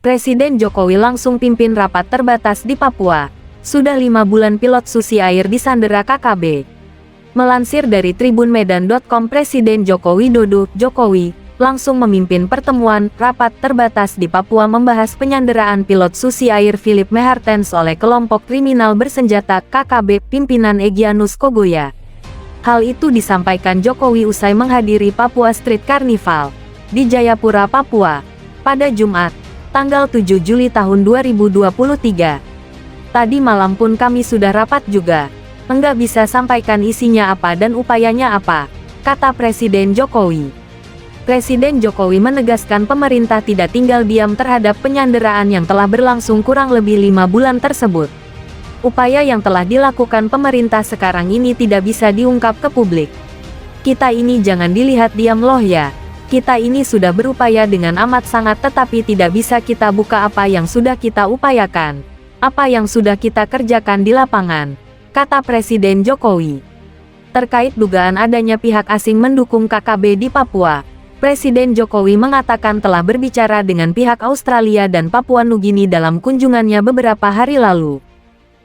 Presiden Jokowi langsung pimpin rapat terbatas di Papua. Sudah 5 bulan pilot Susi Air disandera KKB. Melansir dari tribunmedan.com, Presiden Joko Widodo, Jokowi, langsung memimpin pertemuan rapat terbatas di Papua membahas penyanderaan pilot Susi Air Philip Mehartens oleh kelompok kriminal bersenjata KKB pimpinan Egyanus Kogoya. Hal itu disampaikan Jokowi usai menghadiri Papua Street Carnival di Jayapura, Papua, pada Jumat, tanggal 7 Juli tahun 2023. Tadi malam pun kami sudah rapat juga. Enggak bisa sampaikan isinya apa dan upayanya apa, kata Presiden Jokowi. Presiden Jokowi menegaskan pemerintah tidak tinggal diam terhadap penyanderaan yang telah berlangsung kurang lebih 5 bulan tersebut. Upaya yang telah dilakukan pemerintah sekarang ini tidak bisa diungkap ke publik. Kita ini jangan dilihat diam loh ya. Kita ini sudah berupaya dengan amat sangat, tetapi tidak bisa kita buka apa yang sudah kita upayakan, apa yang sudah kita kerjakan di lapangan, kata Presiden Jokowi. Terkait dugaan adanya pihak asing mendukung KKB di Papua, Presiden Jokowi mengatakan telah berbicara dengan pihak Australia dan Papua Nugini dalam kunjungannya beberapa hari lalu.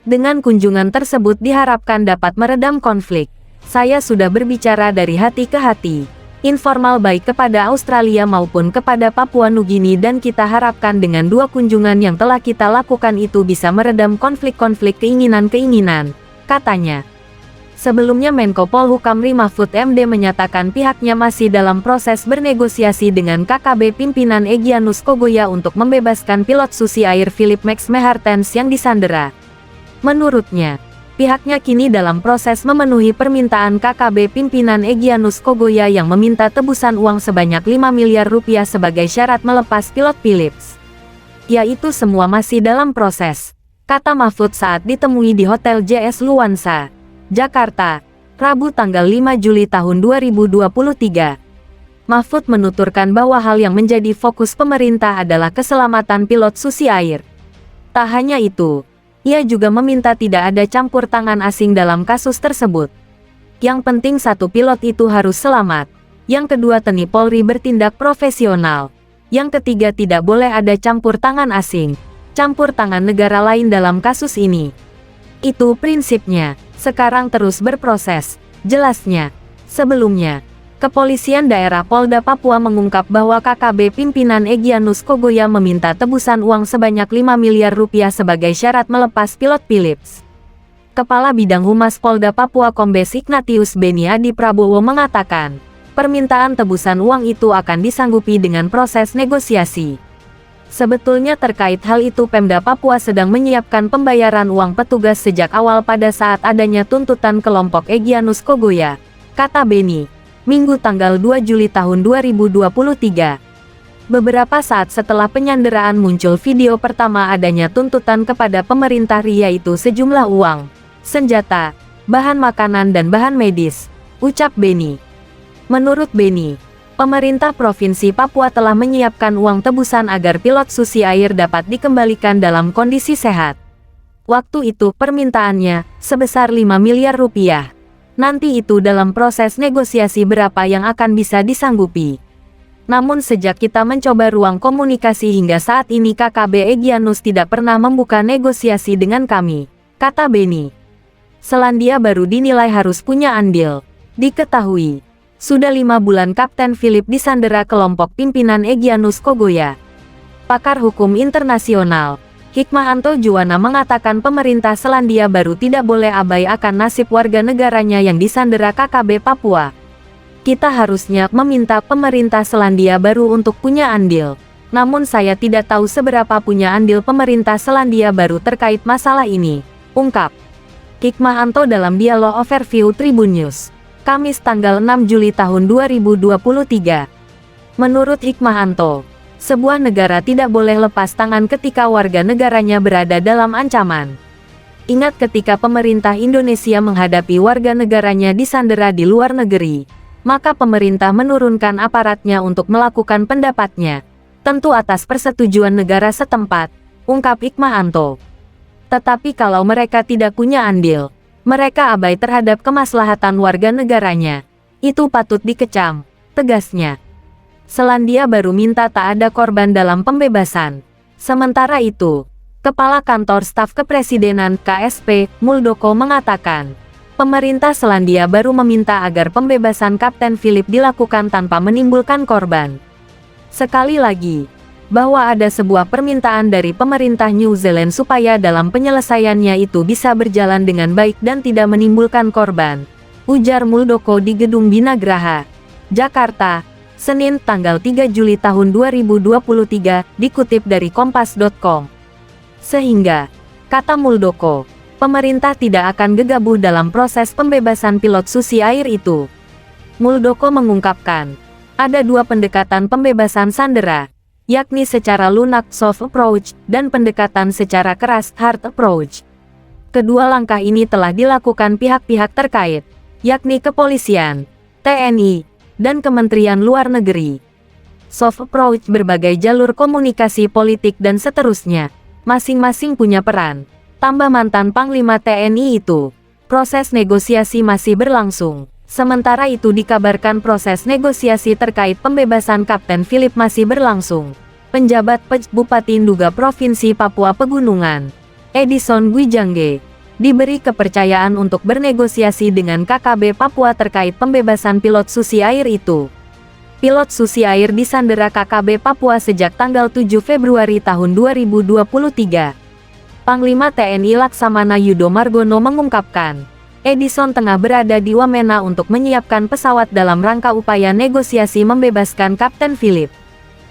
Dengan kunjungan tersebut diharapkan dapat meredam konflik. Saya sudah berbicara dari hati ke hati, informal baik kepada Australia maupun kepada Papua Nugini, dan kita harapkan dengan 2 kunjungan yang telah kita lakukan itu bisa meredam konflik-konflik keinginan-keinginan, katanya. Sebelumnya Menko Polhukam Mahfud MD menyatakan pihaknya masih dalam proses bernegosiasi dengan KKB pimpinan Egyanus Kogoya untuk membebaskan pilot Susi Air Philip Max Mehartens yang disandera. Menurutnya, pihaknya kini dalam proses memenuhi permintaan KKB pimpinan Egyanus Kogoya yang meminta tebusan uang sebanyak 5 miliar rupiah sebagai syarat melepas pilot Philips. Yaitu semua masih dalam proses, kata Mahfud saat ditemui di Hotel JS Luansa, Jakarta, Rabu tanggal 5 Juli tahun 2023. Mahfud menuturkan bahwa hal yang menjadi fokus pemerintah adalah keselamatan pilot Susi Air. Tak hanya itu, ia juga meminta tidak ada campur tangan asing dalam kasus tersebut. Yang penting satu, pilot itu harus selamat. Yang kedua, TNI Polri bertindak profesional. Yang ketiga, tidak boleh ada campur tangan asing, campur tangan negara lain dalam kasus ini. Itu prinsipnya. Sekarang terus berproses, jelasnya. Sebelumnya, Kepolisian Daerah Polda Papua mengungkap bahwa KKB pimpinan Egyanus Kogoya meminta tebusan uang sebanyak 5 miliar rupiah sebagai syarat melepas pilot Philips. Kepala Bidang Humas Polda Papua Kombes Ignatius Beni Adi Prabowo mengatakan, permintaan tebusan uang itu akan disanggupi dengan proses negosiasi. Sebetulnya terkait hal itu Pemda Papua sedang menyiapkan pembayaran uang petugas sejak awal pada saat adanya tuntutan kelompok Egyanus Kogoya, kata Beni. Minggu tanggal 2 Juli tahun 2023. Beberapa saat setelah penyanderaan muncul video pertama adanya tuntutan kepada pemerintah, yaitu sejumlah uang, senjata, bahan makanan dan bahan medis, ucap Beni. Menurut Beni, pemerintah Provinsi Papua telah menyiapkan uang tebusan agar pilot Susi Air dapat dikembalikan dalam kondisi sehat. Waktu itu permintaannya sebesar 5 miliar rupiah. Nanti itu dalam proses negosiasi berapa yang akan bisa disanggupi. Namun sejak kita mencoba ruang komunikasi hingga saat ini KKB Egyanus tidak pernah membuka negosiasi dengan kami, kata Beni. Selandia Baru dinilai harus punya andil. Diketahui, sudah 5 bulan Kapten Philip disandera kelompok pimpinan Egyanus Kogoya. Pakar hukum internasional Hikmahanto Juwana mengatakan pemerintah Selandia Baru tidak boleh abai akan nasib warga negaranya yang disandera KKB Papua. Kita harusnya meminta pemerintah Selandia Baru untuk punya andil. Namun saya tidak tahu seberapa punya andil pemerintah Selandia Baru terkait masalah ini, ungkap Hikmahanto dalam dialog overview Tribun News, Kamis tanggal 6 Juli tahun 2023. Menurut Hikmahanto, sebuah negara tidak boleh lepas tangan ketika warga negaranya berada dalam ancaman. Ingat ketika pemerintah Indonesia menghadapi warga negaranya disandera di luar negeri, maka pemerintah menurunkan aparatnya untuk melakukan pendapatnya, tentu atas persetujuan negara setempat, ungkap Hikmahanto. Tetapi kalau mereka tidak punya andil, mereka abai terhadap kemaslahatan warga negaranya, itu patut dikecam, tegasnya. Selandia Baru minta tak ada korban dalam pembebasan. Sementara itu, Kepala Kantor Staf Kepresidenan KSP, Muldoko mengatakan, pemerintah Selandia Baru meminta agar pembebasan Kapten Philip dilakukan tanpa menimbulkan korban. Sekali lagi, bahwa ada sebuah permintaan dari pemerintah New Zealand supaya dalam penyelesaiannya itu bisa berjalan dengan baik dan tidak menimbulkan korban, ujar Muldoko di Gedung Binagraha, Jakarta, Senin tanggal 3 Juli tahun 2023, dikutip dari Kompas.com. Sehingga, kata Muldoko, pemerintah tidak akan gegabah dalam proses pembebasan pilot Susi Air itu. Muldoko mengungkapkan, ada dua pendekatan pembebasan sandera, yakni secara lunak soft approach dan pendekatan secara keras hard approach. Kedua langkah ini telah dilakukan pihak-pihak terkait, yakni kepolisian, TNI, dan Kementerian Luar Negeri. Soft approach berbagai jalur komunikasi politik dan seterusnya, masing-masing punya peran. Tambah mantan Panglima TNI itu, proses negosiasi masih berlangsung. Sementara itu dikabarkan proses negosiasi terkait pembebasan Kapten Philip masih berlangsung. Penjabat Bupati Nduga Provinsi Papua Pegunungan, Edison Gwijangge, diberi kepercayaan untuk bernegosiasi dengan KKB Papua terkait pembebasan pilot Susi Air itu. Pilot Susi Air disandera KKB Papua sejak tanggal 7 Februari tahun 2023. Panglima TNI Laksamana Yudo Margono mengungkapkan, Edison tengah berada di Wamena untuk menyiapkan pesawat dalam rangka upaya negosiasi membebaskan Kapten Philip.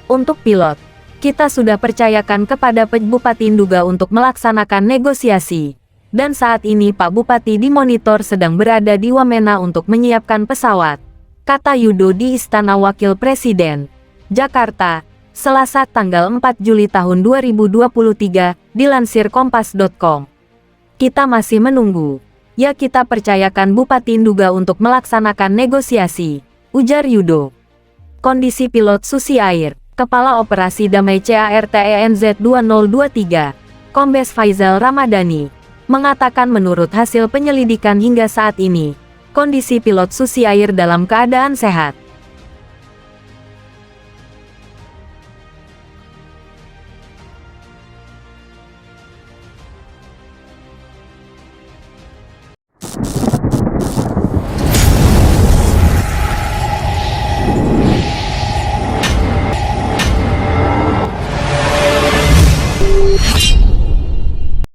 Untuk pilot, kita sudah percayakan kepada Bupati Nduga untuk melaksanakan negosiasi. Dan saat ini Pak Bupati dimonitor sedang berada di Wamena untuk menyiapkan pesawat, kata Yudo di Istana Wakil Presiden, Jakarta, Selasa tanggal 4 Juli tahun 2023, dilansir Kompas.com. Kita masih menunggu. Ya kita percayakan Bupati Nduga untuk melaksanakan negosiasi, ujar Yudo. Kondisi pilot Susi Air, Kepala Operasi Damai CARTENZ 2023, Kombes Faizal Ramadhani, mengatakan menurut hasil penyelidikan hingga saat ini, kondisi pilot Susi Air dalam keadaan sehat.